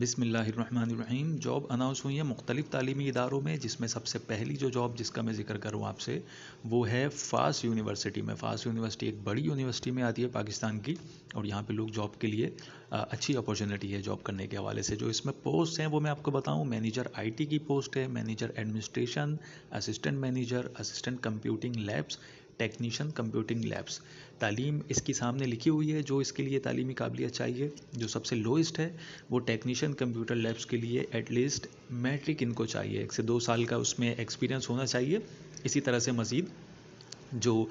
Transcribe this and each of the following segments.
بسم اللہ الرحمن الرحیم۔ جاب اناؤنس ہوئی ہے مختلف تعلیمی اداروں میں، جس میں سب سے پہلی جو جاب جس کا میں ذکر کروں آپ سے وہ ہے فاس یونیورسٹی میں۔ فاس یونیورسٹی ایک بڑی یونیورسٹی میں آتی ہے پاکستان کی، اور یہاں پہ لوگ جاب کے لیے اچھی اپورچونیٹی ہے جاب کرنے کے حوالے سے۔ جو اس میں پوسٹ ہیں وہ میں آپ کو بتاؤں، مینیجر آئی ٹی کی پوسٹ ہے، manager administration, assistant manager, assistant computing labs, technician computing labs. تعلیم اس کی سامنے لکھی ہوئی ہے، جو اس کے لیے تعلیمی قابلیت چاہیے۔ جو سب سے لوئسٹ ہے وہ ٹیکنیشین کمپیوٹر لیبس کے لیے ایٹ لیسٹ میٹرک ان کو چاہیے، 1 سے 2 سال کا اس میں ایکسپیرینس ہونا چاہیے۔ اسی طرح سے مزید جو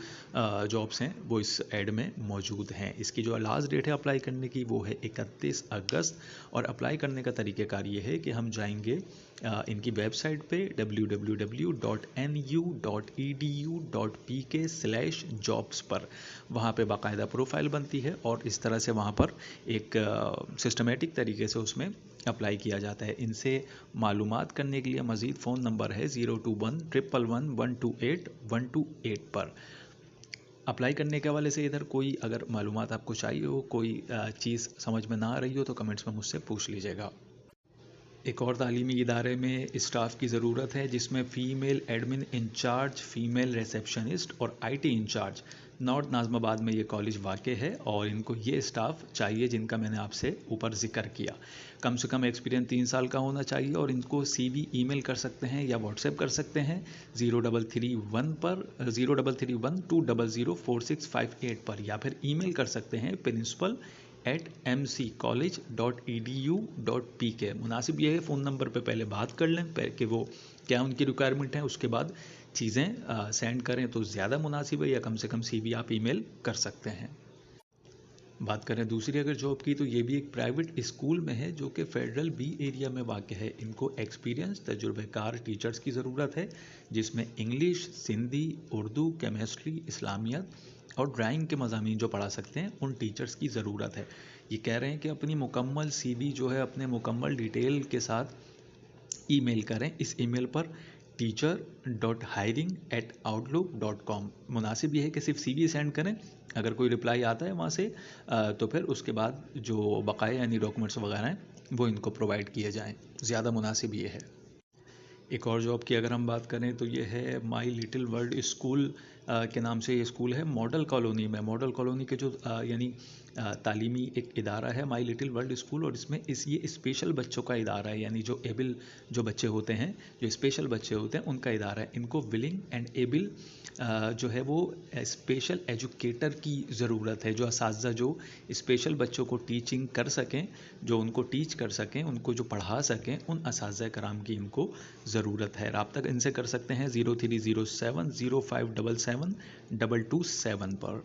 جابس ہیں وہ اس ایڈ میں موجود ہیں۔ اس کی جو لاسٹ ڈیٹ ہے اپلائی کرنے کی وہ ہے 31 اگست، اور اپلائی کرنے کا طریقہ کار یہ ہے کہ ہم جائیں گے ان کی ویب سائٹ پہ www.nu.edu.pk/jobs پر۔ وہاں پہ باقاعدہ پروفائل بنتی ہے، اور اس طرح سے وہاں پر ایک سسٹمیٹک طریقے سے اس میں اپلائی کیا جاتا ہے۔ ان سے معلومات کرنے کے لیے مزید فون نمبر ہے 02111128128 پر۔ اپلائی کرنے کے حوالے سے ادھر کوئی اگر معلومات آپ کو چاہیے ہو، کوئی چیز سمجھ میں نہ آ رہی ہو تو کمنٹس میں مجھ سے پوچھ لیجیے گا۔ ایک اور تعلیمی ادارے میں اسٹاف کی ضرورت ہے، جس میں female admin incharge, female receptionist اور I T incharge. North Nazimabad میں یہ کالج واقع ہے، اور ان کو یہ اسٹاف چاہیے جن کا میں نے آپ سے اوپر ذکر کیا۔ کم سے کم ایکسپیرینس 3 سال کا ہونا چاہیے، اور ان کو سی وی ای میل کر سکتے ہیں یا واٹس ایپ کر سکتے ہیں 0331 پر 0312004658 پر، یا پھر ای میل کر سکتے ہیں principal@mccollege.edu.pk۔ مناسب یہ ہے فون نمبر پہ پہلے بات کر لیں کہ وہ کیا ان کی ریکوائرمنٹ ہے، اس کے بعد چیزیں سینڈ کریں تو زیادہ مناسب ہے، یا کم سے کم سی وی آپ ای میل کر سکتے ہیں۔ بات کریں دوسری اگر جاب کی، تو یہ بھی ایک پرائیویٹ اسکول میں ہے جو کہ فیڈرل بی ایریا میں واقع ہے۔ ان کو ایکسپیرینس تجربہ کار ٹیچرز کی ضرورت ہے، جس میں انگلش، سندھی، اردو، کیمسٹری، اسلامیات اور ڈرائنگ کے مضامین جو پڑھا سکتے ہیں ان ٹیچرز کی ضرورت ہے۔ یہ کہہ رہے ہیں کہ اپنی مکمل سی وی جو ہے اپنے مکمل ڈیٹیل کے ساتھ ای میل کریں اس ای میل پر teacher.hiring@outlook.com۔ مناسب یہ ہے کہ صرف سی وی سینڈ کریں، اگر کوئی رپلائی آتا ہے وہاں سے تو پھر اس کے بعد جو بقایا یعنی ڈاکومنٹس وغیرہ ہیں وہ ان کو پرووائڈ کیے جائیں، زیادہ مناسب یہ ہے۔ ایک اور جاب کی اگر ہم بات کریں تو یہ ہے مائی لٹل ورلڈ اسکول کے نام سے یہ اسکول ہے ماڈل کالونی میں۔ ماڈل کالونی کے جو یعنی تعلیمی ایک ادارہ ہے مائی لٹل ورلڈ اسکول، اور اس میں یہ اسپیشل بچوں کا ادارہ ہے، یعنی جو ایبل جو بچے ہوتے ہیں، جو اسپیشل بچے ہوتے ہیں ان کا ادارہ ہے۔ ان کو ولنگ اینڈ ایبل جو ہے وہ اسپیشل ایجوکیٹر کی ضرورت ہے، جو اساتذہ جو اسپیشل بچوں کو ٹیچنگ کر سکیں، جو ان کو ٹیچ کر سکیں، ان کو جو پڑھا سکیں، ان اساتذہ کرام کی ان کو ضرورت ہے۔ رابطہ ان سے کر سکتے ہیں 030705772227 پر۔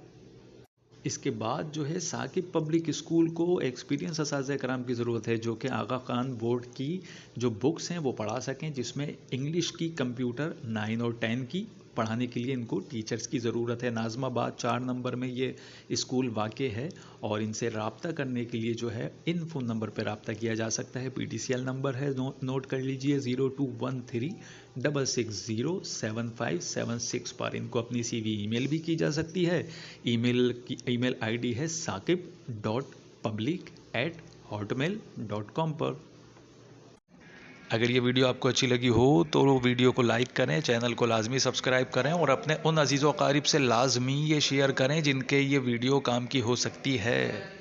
اس کے بعد جو ہے ثاقب پبلک اسکول کو ایکسپیرینس اساتذہ کرام کی ضرورت ہے، جو کہ آغا خان بورڈ کی جو بکس ہیں وہ پڑھا سکیں، جس میں انگلش کی کمپیوٹر 9 اور 10 کی پڑھانے کے لیے ان کو ٹیچرز کی ضرورت ہے۔ ناظم آباد 4 نمبر میں یہ اسکول واقع ہے، اور ان سے رابطہ کرنے کے لیے جو ہے ان فون نمبر پہ رابطہ کیا جا سکتا ہے۔ PTCL نمبر ہے، نوٹ کر لیجئے 0213667576 پر۔ ان کو اپنی سی وی ای میل بھی کی جا سکتی ہے۔ ای میل آئی ڈی ہے saqib.public@hotmail.com پر۔ اگر یہ ویڈیو آپ کو اچھی لگی ہو تو ویڈیو کو لائک کریں، چینل کو لازمی سبسکرائب کریں، اور اپنے ان عزیز و اقارب سے لازمی یہ شیئر کریں جن کے یہ ویڈیو کام کی ہو سکتی ہے۔